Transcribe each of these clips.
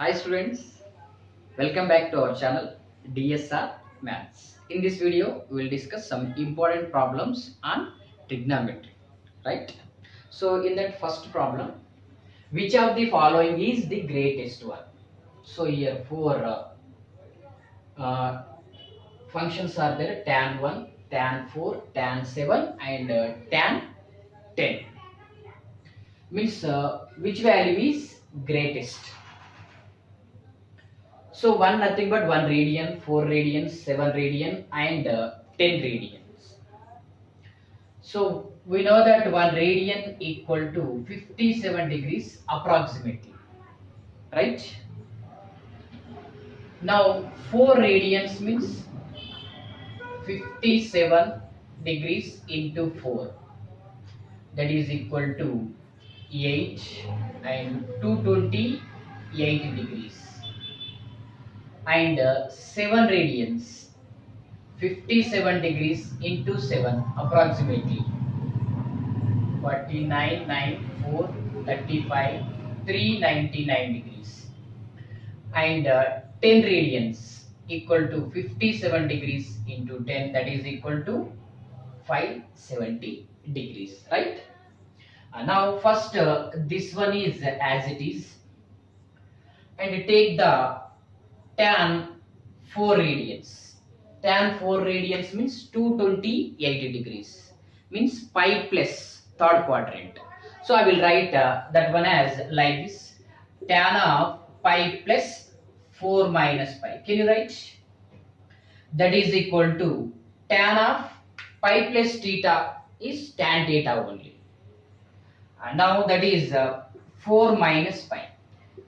Hi students, welcome back to our channel DSR Maths. In this video, we will discuss some important problems on trigonometry, right? So in that first problem, which of the following is the greatest one? So here four uh, functions are there: tan 1, tan 4, tan 7 and tan 10. Means which value is greatest? So one nothing but 1 radian, 4 radians, 7 radian and 10 radians. So we know that 1 radian equal to 57 degrees approximately, right? Now 4 radians means 57 degrees into 4, that is equal to 8 and 228 degrees, and 7 radians 57 degrees into 7 approximately 49, 9, 4, 35, 399 degrees, and 10 radians equal to 57 degrees into 10, that is equal to 570 degrees, right? Now first this one is as it is, and take the tan 4 radians. Tan 4 radians means 228 degrees, means pi plus third quadrant. So I will write that one as like this: tan of pi plus 4 minus pi. Can you write? That is equal to tan of pi plus theta is tan theta only. And now that is 4 minus pi.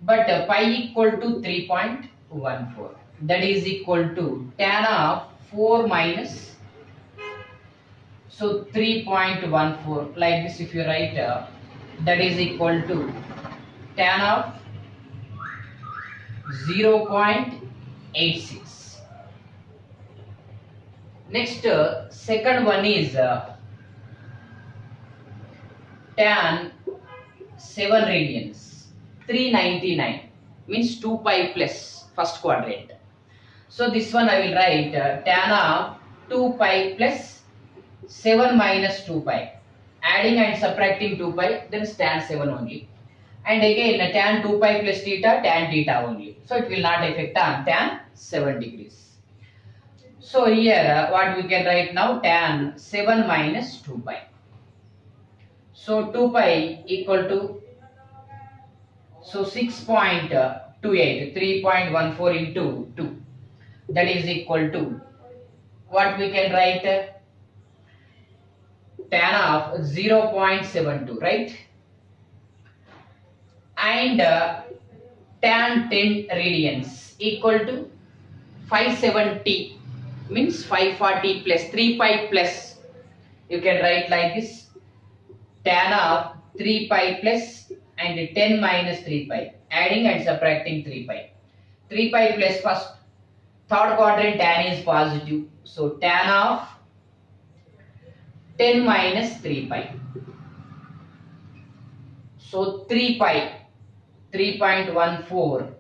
But pi equal to 3.14. That is equal to tan of 4 minus, so 3.14, like this if you write, that is equal to tan of 0.86. Next second one is tan 7 radians 399, means 2 pi plus first quadrant. So this one I will write tan of 2 pi plus 7 minus 2 pi. Adding and subtracting 2 pi, then tan 7 only. And again tan 2 pi plus theta, tan theta only. So it will not affect on tan 7 degrees. So here what we can write now, tan 7 minus 2 pi. So 2 pi equal to, so 6.28, 3.14 into 2. That is equal to, what we can write, tan of 0.72, right? And tan 10 radians equal to 570, means 540 plus 3 pi plus, you can write like this: tan of 3 pi plus and 10 minus 3 pi, adding and subtracting 3 pi. 3 pi plus first third quadrant tan is positive, so tan of 10 minus 3 pi, so 3 pi, 3.14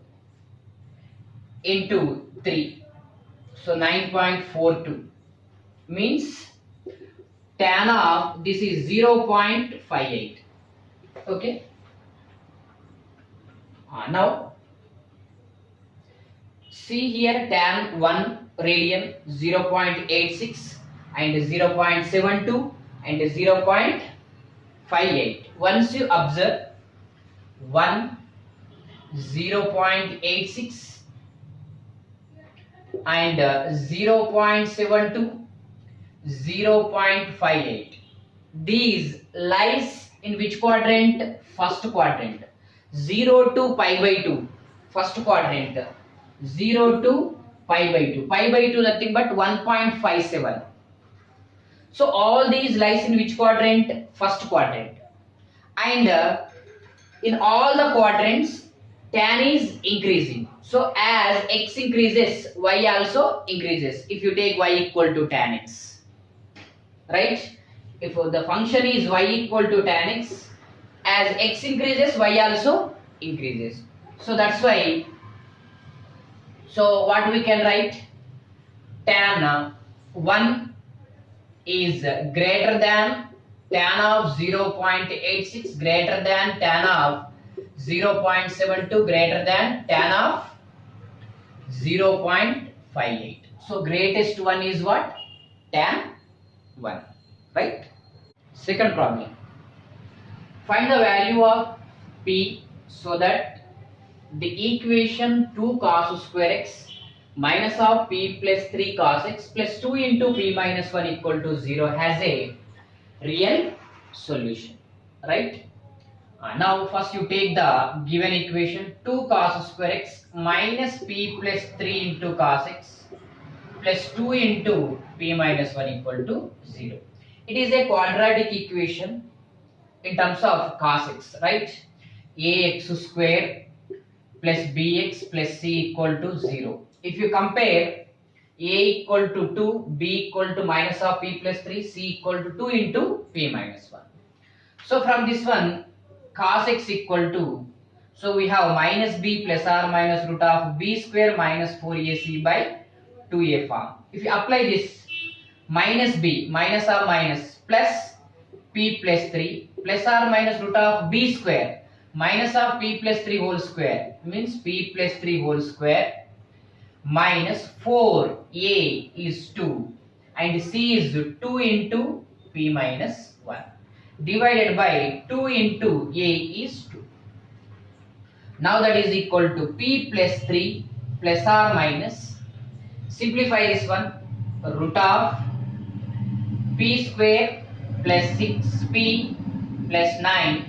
into 3, so 9.42, means tan of this is 0.58. Okay. Now see here, tan 1 radian 0.86 and 0.72 and 0.58. Once you observe 1 0.86 and 0.72 0.58, these lies in which quadrant? First quadrant. 0 to pi by 2 first quadrant, 0 to pi by 2, pi by 2 nothing but 1.57. So all these lies in which quadrant? First quadrant. And in all the quadrants tan is increasing, so as x increases y also increases. If you take y equal to tan x, right? If the function is y equal to tan x, as x increases y also increases. So that's why So what we can write? Tan 1 is greater than tan of 0.86 greater than tan of 0.72 greater than tan of 0.58. So greatest one is what? Tan 1, right? Second problem. Find the value of P so that the equation 2 cos square x minus of P plus 3 cos x plus 2 into P minus 1 equal to 0 has a real solution, right? Now first you take the given equation 2 cos square x minus P plus 3 into cos x plus 2 into P minus 1 equal to 0. It is a quadratic equation in terms of cos x, right? Ax square plus bx plus c equal to 0. If you compare a equal to 2, b equal to minus of p plus 3, c equal to 2 into p minus 1. So from this one, cos x equal to, so we have minus b plus r minus root of b square minus 4ac by 2a form. If you apply this, minus b minus or minus plus p plus 3 plus or minus root of b square minus of p plus 3 whole square means p plus 3 whole square minus 4a is 2 and c is 2 into p minus 1 divided by 2 into a is 2. Now that is equal to p plus 3 plus or minus, simplify this one, root of p square plus 6p plus 9.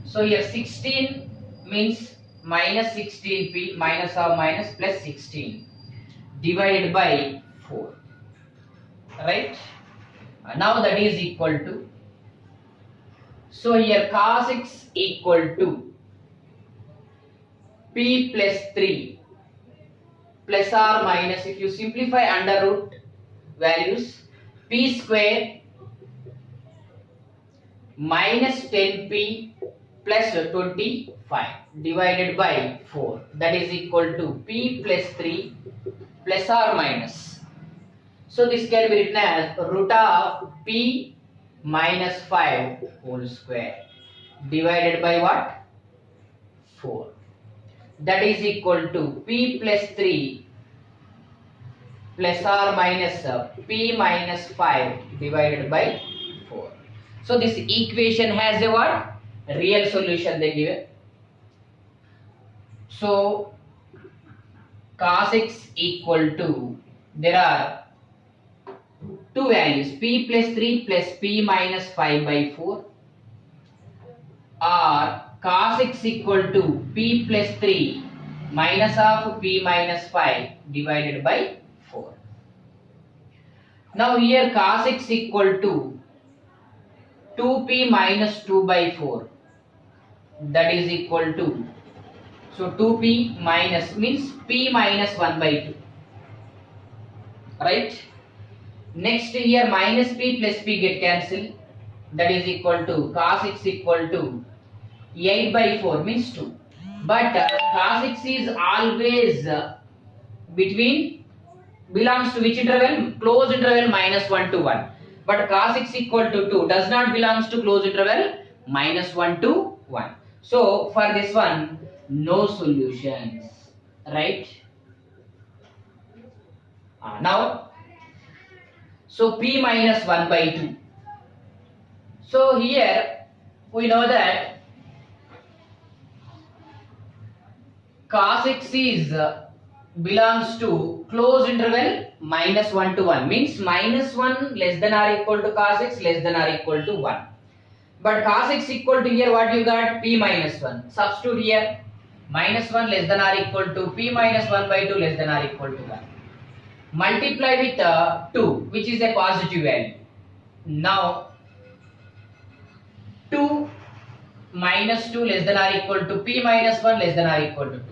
So here 16 means minus 16p minus or minus plus 16 divided by 4, right? Now that is equal to, so here cos x equal to p plus 3 plus or minus, if you simplify under root values, p square minus 10p plus 25 divided by 4, that is equal to p plus 3 plus or minus. So this can be written as root of p minus 5 whole square divided by what? 4. That is equal to p plus 3 plus or minus p minus 5 divided by 4. So this equation has a what? Real solution they give. So cos x equal to, there are two values, p plus 3 plus p minus 5 by 4, or cos x equal to p plus 3 minus of p minus 5 divided by 4. Now here cos x equal to 2p minus 2 by 4, that is equal to, so 2p minus means p minus 1 by 2, right? Next here minus p plus p get cancelled, that is equal to cos x equal to 8 by 4 means 2. But cos x is always between, belongs to which interval? Closed interval minus 1 to 1. But cos x equal to 2 does not belongs to closed interval minus 1 to 1. So for this one, no solutions, right? Now, so p minus 1 by 2. So here we know that cos x is belongs to closed interval minus 1 to 1, means minus 1 less than or equal to cos x less than or equal to 1. But cos x equal to, here what you got? P minus 1. Substitute here, minus 1 less than or equal to p minus 1 by 2 less than or equal to 1. Multiply with 2, which is a positive value. Now 2 minus 2 less than or equal to p minus 1 less than or equal to 2.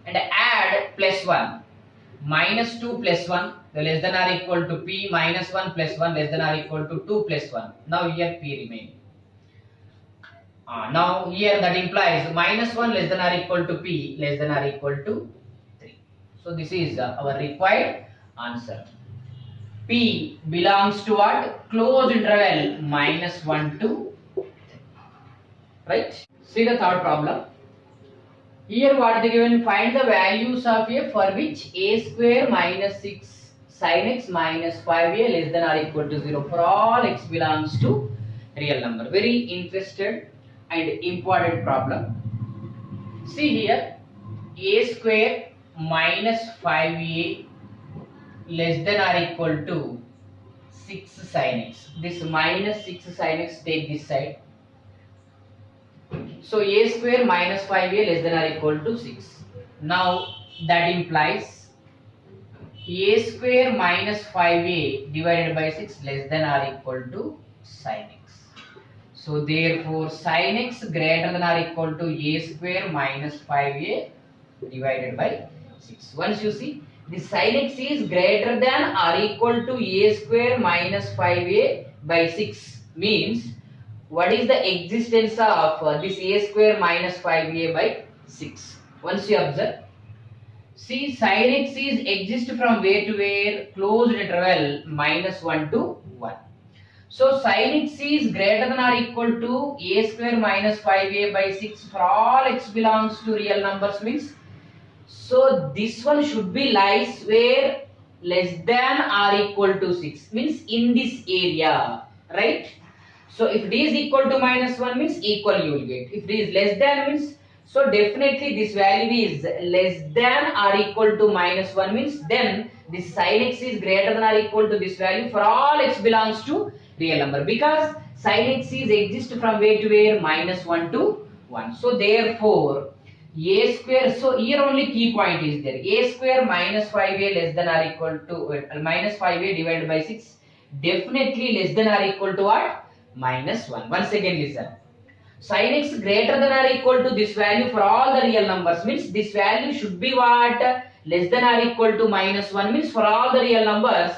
And add plus 1, minus 2 plus 1 the less than or equal to p minus 1 plus 1 less than or equal to 2 plus 1. Now here p remains. Now here that implies minus 1 less than or equal to p less than or equal to 3. So this is our required answer. P belongs to what? Closed interval -1 to 10. Right? See the third problem. Here what they given, find the values of a for which a square minus 6 sin x minus 5a less than or equal to 0 for all x belongs to real number. Very interested and important problem. See here, a square minus 5a less than or equal to 6 sin x. This minus 6 sin x take this side. So a square minus 5a less than or equal to 6. Now that implies a square minus 5a divided by 6 less than or equal to sin x. So therefore sin x greater than or equal to a square minus 5a divided by 6. Once you see the sin x is greater than or equal to a square minus 5a by 6 means what is the existence of this a square minus 5a by 6? Once you observe, see sin x is exist from where to where? Closed interval -1 to 1. So sin x is greater than or equal to a square minus 5a by 6 for all x belongs to real numbers means, so this one should be lies where less than or equal to 6 means in this area, right? So if it is equal to -1 means equal you will get. If it is less than means, so definitely this value is less than or equal to -1 means then this sin x is greater than or equal to this value for all x belongs to real number, because sin x is exist from where to where? -1 to 1. So therefore a square, so here only key point is there, a square minus 5a less than or equal to minus 5a divided by 6 definitely less than or equal to what? -1. Once again listen, sin x greater than or equal to this value for all the real numbers means this value should be what? Less than or equal to -1 means for all the real numbers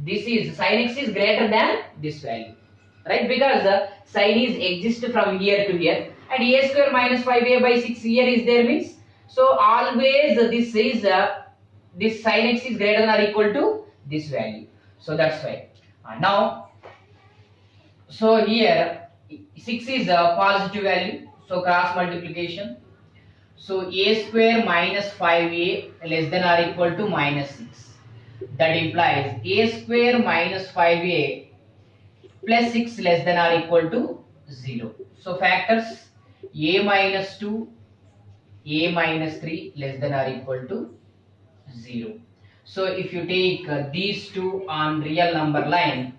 this is sin x is greater than this value, right? Because sin is exist from here to here and a square minus 5a by 6 here is there means, so always this is this sin x is greater than or equal to this value. So that's why now, so here 6 is a positive value, so cross multiplication. So a square minus 5a less than or equal to -6. That implies a square minus 5a plus 6 less than or equal to 0. So factors a minus 2, a minus 3 less than or equal to 0. So if you take these two on real number line,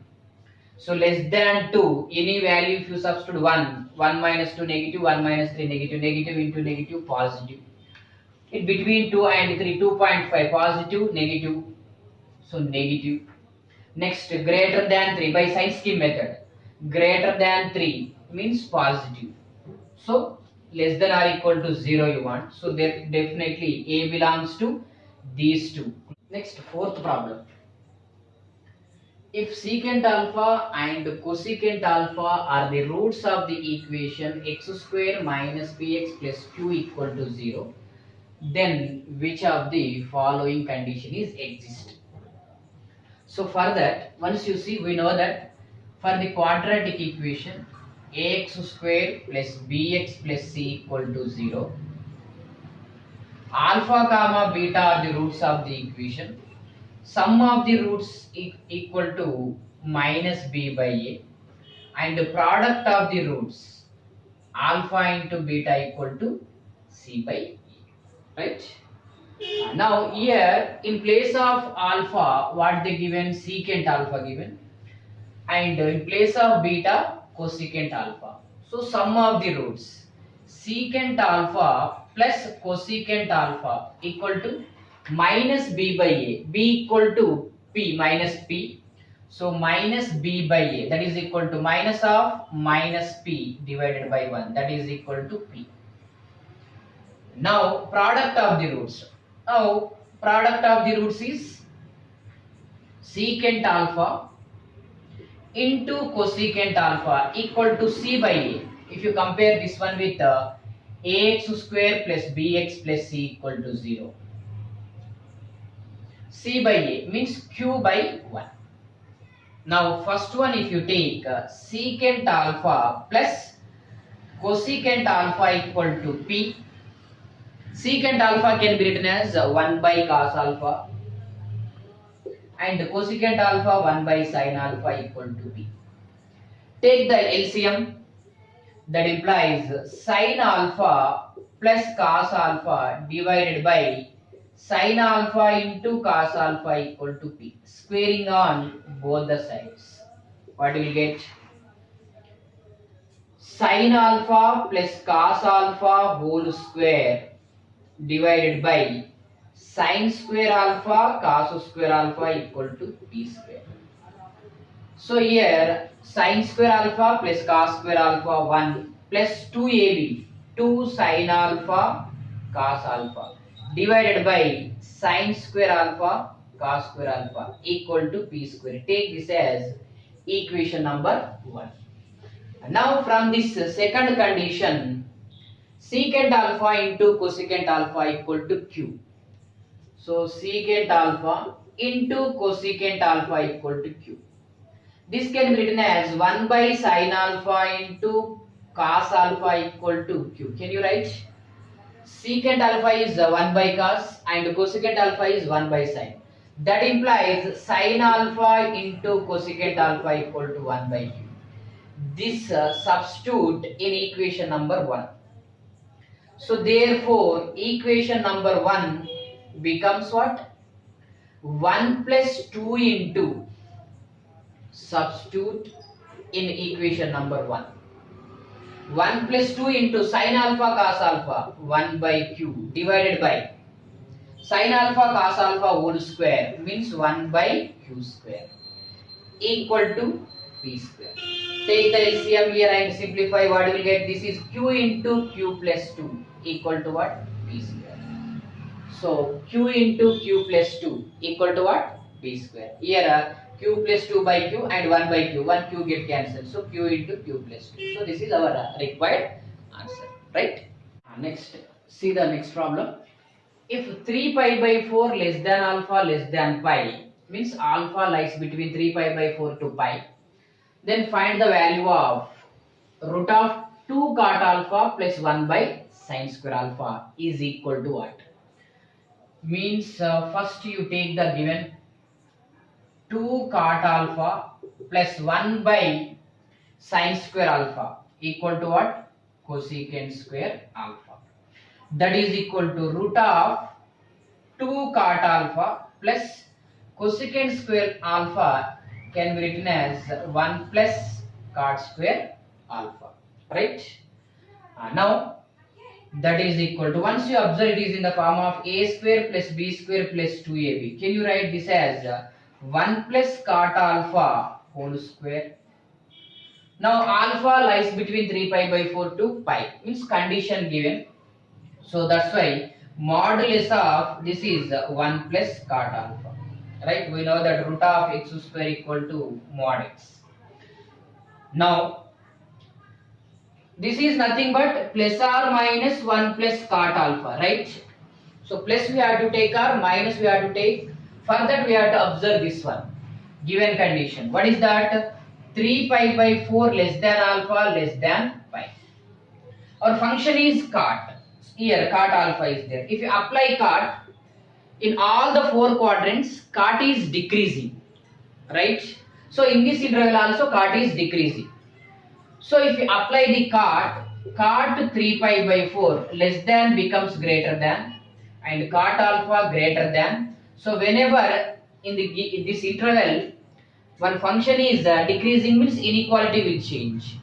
so less than 2, any value if you substitute 1, 1 minus 2 negative, 1 minus 3 negative, negative into negative positive. In between 2 and 3, 2.5 positive, negative, so negative. Next greater than 3 by sign scheme method, greater than 3 means positive. So less than or equal to 0 you want, so there definitely a belongs to these two. Next fourth problem. If secant alpha and cosecant alpha are the roots of the equation x square minus bx plus q equal to 0, then which of the following condition is exist? So for that, once you see, we know that for the quadratic equation ax square plus bx plus c equal to 0, alpha comma beta are the roots of the equation. Sum of the roots equal to minus b by a, and the product of the roots alpha into beta equal to c by e, right? Now here in place of alpha what they given? Secant alpha given, and in place of beta cosecant alpha. So sum of the roots secant alpha plus cosecant alpha equal to minus b by a, b equal to p minus p, so minus b by a, that is equal to minus of minus p divided by 1, that is equal to p. Now product of the roots, now product of the roots is secant alpha into cosecant alpha equal to c by a. If you compare this one with ax square plus bx plus c equal to 0, C by A means Q by 1. Now first one, if you take secant alpha plus cosecant alpha equal to P. Secant alpha can be written as 1 by cos alpha and cosecant alpha 1 by sin alpha equal to P. Take the LCM, that implies sin alpha plus cos alpha divided by sin alpha into cos alpha equal to P. Squaring on both the sides, what you will get? Sin alpha plus cos alpha whole square divided by sin square alpha cos square alpha equal to P square. So here sin square alpha plus cos square alpha 1 plus 2ab 2 sin alpha cos alpha divided by sin square alpha cos square alpha equal to P square. Take this as equation number 1. Now from this second condition, secant alpha into cosecant alpha equal to Q. So secant alpha into cosecant alpha equal to Q. This can be written as 1 by sin alpha into cos alpha equal to Q. Can you write? Secant alpha is 1 by cos and cosecant alpha is 1 by sin. That implies sin alpha into cosecant alpha equal to 1 by Q. This substitute in equation number 1. So therefore equation number 1 becomes what? 1 plus 2 into, substitute in equation number 1. 1 plus 2 into sin alpha cos alpha 1 by Q divided by sin alpha cos alpha whole square means 1 by Q square equal to P square. Take the LCM here and simplify. What you will get? This is Q into Q plus 2 equal to what? P square. So Q into Q plus 2 equal to what? P square. Here Q plus 2 by Q and 1 by Q. 1 Q get cancelled. So Q into Q plus 2. So this is our required answer. Right? Next, see the next problem. If 3 pi by 4 less than alpha less than pi, means alpha lies between 3 pi by 4 to pi, then find the value of root of 2 cot alpha plus 1 by sin square alpha is equal to what? Means first you take the given 2 cot alpha plus 1 by sin square alpha equal to what? Cosecant square alpha. That is equal to root of 2 cot alpha plus cosecant square alpha can be written as 1 plus cot square alpha. Right? Now that is equal to, once you observe it is in the form of a square plus b square plus 2ab. Can you write this as 1 plus cot alpha whole square? Now alpha lies between 3 pi by 4 to pi, means condition given. So that's why modulus of this is 1 plus cot alpha. Right? We know that root of x square equal to mod x. Now this is nothing but plus or minus 1 plus cot alpha, right? So plus we have to take or minus we have to take. For that we have to observe this one given condition. What is that? 3 pi by 4 less than alpha less than pi. Our function is cot. Here cot alpha is there. If you apply cot in all the 4 quadrants, cot is decreasing, right? So in this interval also cot is decreasing. So if you apply the cot 3 pi by 4 less than becomes greater than and cot alpha greater than. So whenever in this interval one function is decreasing, means inequality will change.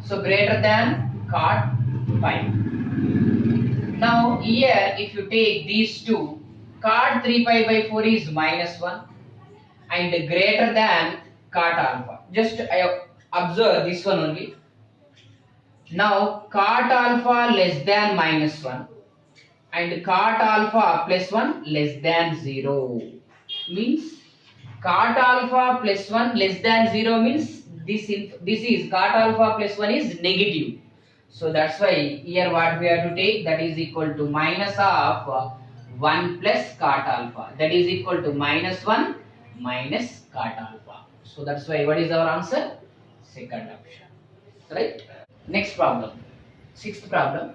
So greater than cot pi. Now here if you take these two, cot 3 pi by 4 is minus 1 and greater than cot alpha. Just observe this one only. Now cot alpha less than minus 1 and cot alpha plus 1 less than 0. Means cot alpha plus 1 less than 0 means this is cot alpha plus 1 is negative. So that's why here what we have to take, that is equal to minus of 1 plus cot alpha, that is equal to minus 1 minus cot alpha. So that's why what is our answer? Second option. Right? Next problem. Sixth problem.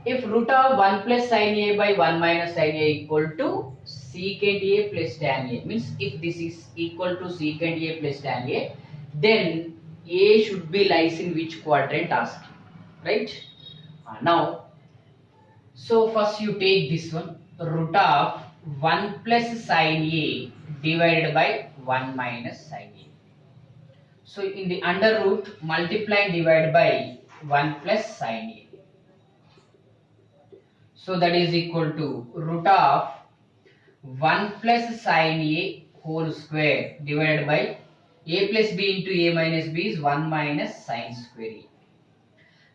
If root of 1 plus sin a by 1 minus sin a equal to secant a plus tan a, means if this is equal to secant a plus tan a, then a should be lies in which quadrant asking, right? Now, so first you take this one, root of 1 plus sin a divided by 1 minus sin a. So in the under root, multiply and divide by 1 plus sin a. So that is equal to root of 1 plus sin a whole square divided by a plus b into a minus b is 1 minus sin square a.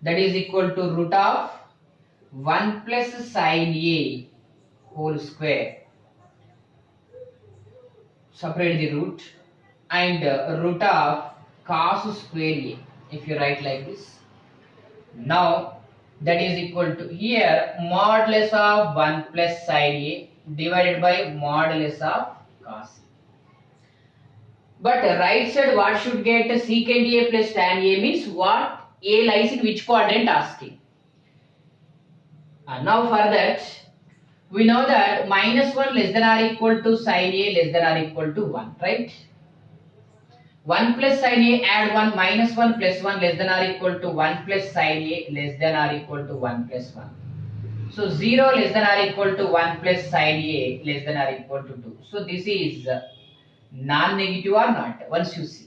That is equal to root of 1 plus sin a whole square. Separate the root, and root of cos square a, if you write like this. Now that is equal to here modulus of 1 plus sin a divided by modulus of cos a. But right side what should get? Secant a plus tan a, means what a lies in which quadrant asking. And now for that we know that minus 1 less than or equal to sin a less than or equal to 1, right? 1 plus sin a add 1 minus 1 plus 1 less than or equal to 1 plus sin a less than or equal to 1 plus 1. So 0 less than or equal to 1 plus sin a less than or equal to 2. So this is non-negative or not? Once you see.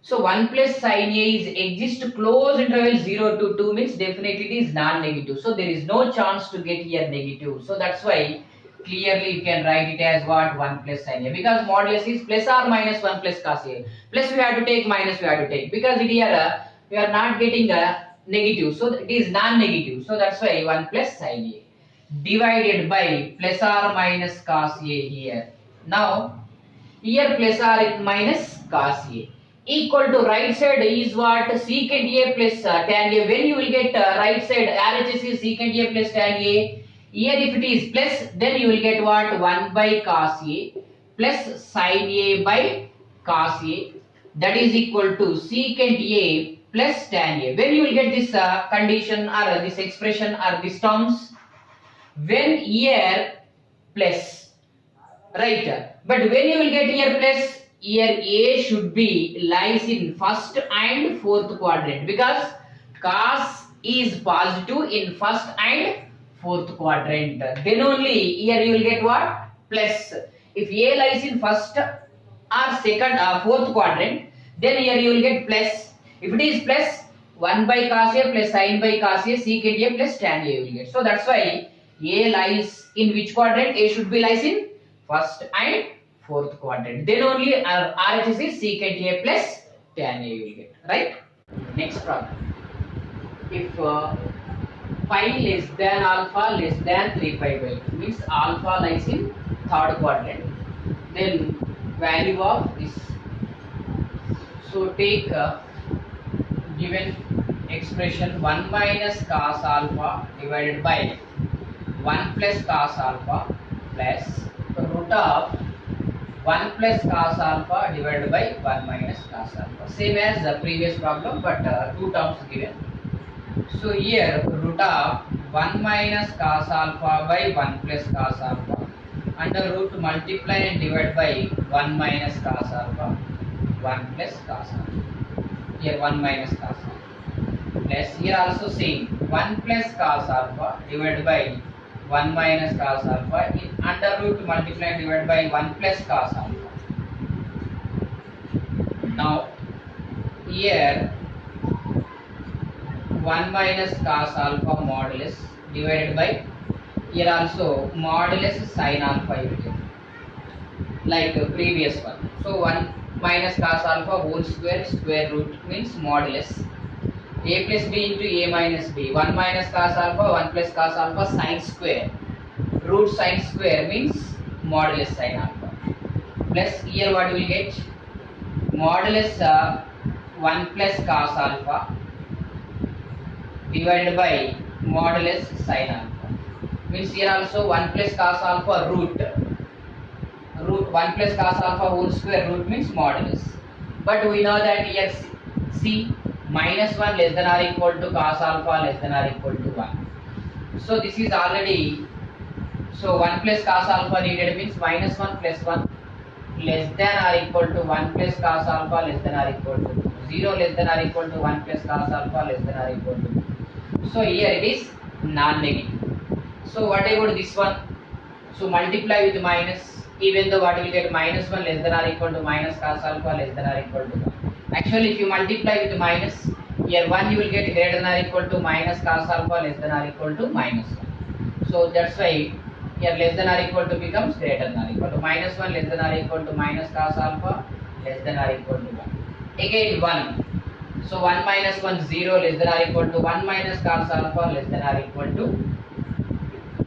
So 1 plus sin a is exist close interval 0 to 2, means definitely it is non-negative. So there is no chance to get here negative. So that's why clearly you can write it as what? 1 plus sin a, because modulus is plus or minus 1 plus cos a. Plus we have to take, minus we have to take, because it here we are not getting a negative, so it is non-negative. So that's why 1 plus sin a divided by plus or minus cos a here. Now here plus or minus cos a equal to right side is what? Secant a plus tan a. When you will get right side, RHS is secant a plus tan a. Here if it is plus, then you will get what? 1 by cos a plus sin a by cos a, that is equal to secant a plus tan a. When you will get this condition or this expression or these terms? When here plus, right? But when you will get here plus, here a should be lies in first and fourth quadrant, because cos is positive in first and fourth quadrant. Then only here you will get what? Plus. If a lies in first or second or fourth quadrant, then here you will get plus. If it is plus, 1 by cos a plus sin by cos a secant a plus tan a you will get. So that's why a lies in which quadrant? A should be lies in first and fourth quadrant. Then only RHS is secant a plus tan a you will get. Right? Next problem. If pi less than alpha less than 3 pi by 2, means alpha lies in third quadrant, then value of this. So take given expression 1 minus cos alpha divided by 1 plus cos alpha plus root of 1 plus cos alpha divided by 1 minus cos alpha. Same as the previous problem, but two terms given. So here root of 1 minus cos alpha by 1 plus cos alpha, under root multiply and divide by 1 minus cos alpha, 1 plus cos alpha. Here 1 minus cos alpha plus here also same 1 plus cos alpha divided by 1 minus cos alpha, in under root multiply and divide by 1 plus cos alpha. Now here 1 minus cos alpha modulus divided by here also modulus sin alpha you will get, like the previous one. So 1 minus cos alpha whole square square root means modulus a plus b into a minus b. 1 minus cos alpha 1 plus cos alpha sin square, root sin square means modulus sin alpha, plus here what we will get? Modulus 1 plus cos alpha divided by modulus sin alpha. means here also 1 plus cos alpha root 1 plus cos alpha whole square root means modulus. But we know that here C minus 1 less than or equal to cos alpha less than or equal to 1. So this is already, so 1 plus cos alpha needed means minus 1 plus 1 less than or equal to 1 plus cos alpha less than or equal to 2. 0 less than or equal to 1 plus cos alpha less than or equal to 2. So here it is non-negative. So what about this one? So multiply with minus, even though what will get minus 1 less than or equal to minus cos alpha less than or equal to 1. Actually if you multiply with minus, here 1 you will get greater than or equal to minus cos alpha less than or equal to minus 1. So that's why here less than or equal to becomes greater than or equal to minus 1 less than or equal to minus cos alpha less than or equal to 1. Again 1. So 1 minus 1 0 less than or equal to 1 minus cos alpha less than or equal to,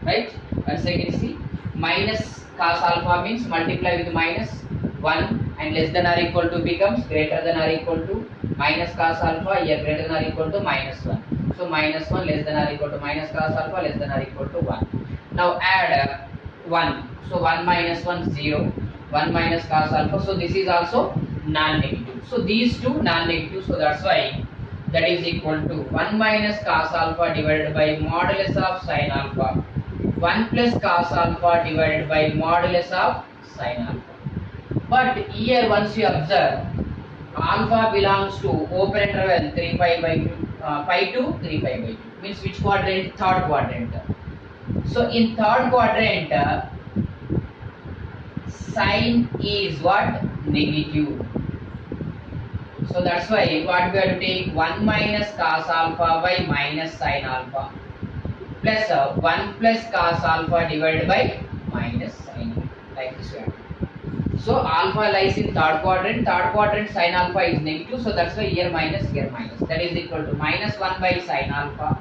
right? Once again see, minus cos alpha means multiply with minus 1 and less than or equal to becomes greater than or equal to minus cos alpha, here greater than or equal to minus 1. So minus 1 less than or equal to minus cos alpha less than or equal to 1. Now add 1. So 1 minus 1 0, 1 minus cos alpha. So this is also non-negative. So these two non-negative. So that's why that is equal to 1 minus cos alpha divided by modulus of sin alpha. 1 plus cos alpha divided by modulus of sin alpha. But here once you observe, alpha belongs to open interval 3 pi by 2, pi to 3 pi by 2. Means which quadrant? Third quadrant. So in third quadrant, sin is what? Negative. So that's why what we have to take 1 minus cos alpha by minus sin alpha plus 1 plus cos alpha divided by minus sin alpha. Like this way. So alpha lies in third quadrant. Third quadrant sin alpha is negative. So that's why here minus, here minus. That is equal to minus 1 by sin alpha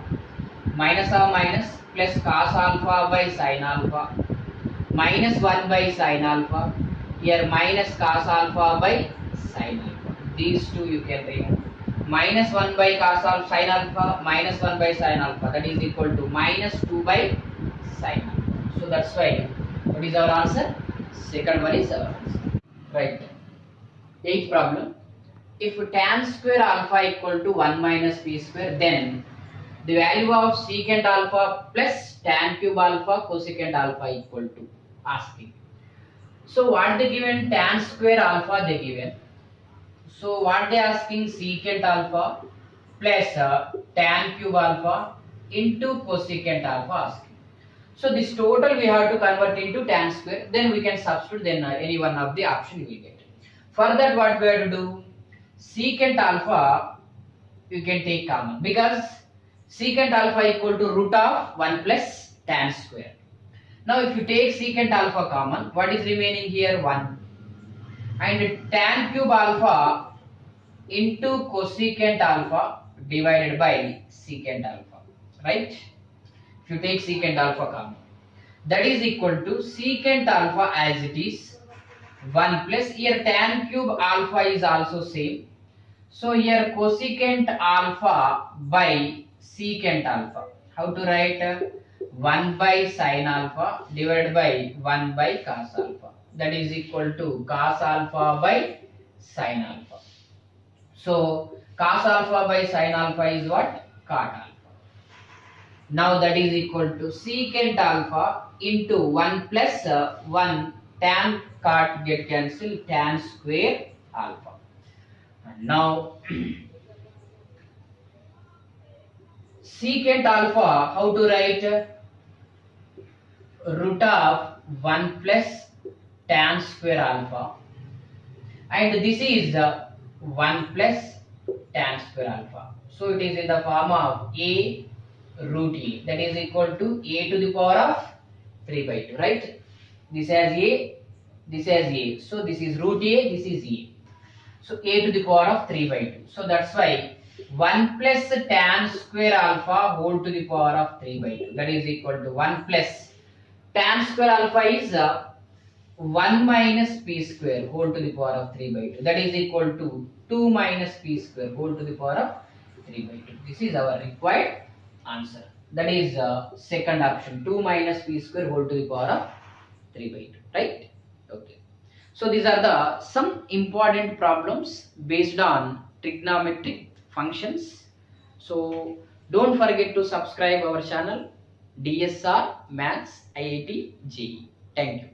minus of minus plus cos alpha by sin alpha minus 1 by sin alpha, here minus cos alpha by sin alpha. These two you can remove. Minus 1 by cos alpha sin alpha minus 1 by sin alpha, that is equal to minus 2 by sin alpha. So that's why what is our answer? Second one is our answer. Right. Eighth problem. If tan square alpha equal to 1 minus p square, then the value of secant alpha plus tan cube alpha cosecant alpha equal to, asking. So what they given? Tan square alpha they given. So what they asking? Secant alpha plus tan cube alpha into cosecant alpha asking. So this total we have to convert into tan square. Then we can substitute, then any one of the option you will get. For that what we have to do? Secant alpha you can take common, because secant alpha equal to root of 1 plus tan square. Now if you take secant alpha common, what is remaining here? 1. And tan cube alpha into cosecant alpha divided by secant alpha, right? If you take secant alpha common, that is equal to secant alpha as it is 1 plus, here tan cube alpha is also same. So here cosecant alpha by secant alpha. How to write? 1 by sin alpha divided by 1 by cos alpha. That is equal to cos alpha by sin alpha. So cos alpha by sin alpha is what? Cot alpha. Now that is equal to secant alpha into 1 plus 1 tan cot get cancelled, tan square alpha. And now secant alpha, how to write? Root of 1 plus tan square alpha, and this is 1 plus tan square alpha. So it is in the form of a root a, that is equal to a to the power of 3 by 2, right? This has a, this has a. So this is root a, this is a. So a to the power of 3 by 2. So that's why 1 plus tan square alpha whole to the power of 3 by 2. That is equal to 1 plus tan square alpha is 1 minus p square whole to the power of 3 by 2. That is equal to 2 minus p square whole to the power of 3 by 2. This is our required answer. That is second option, 2 minus p square whole to the power of 3 by 2, right? Okay. So these are the some important problems based on trigonometric functions. So don't forget to subscribe our channel DSR Maths IIT JEE. Thank you.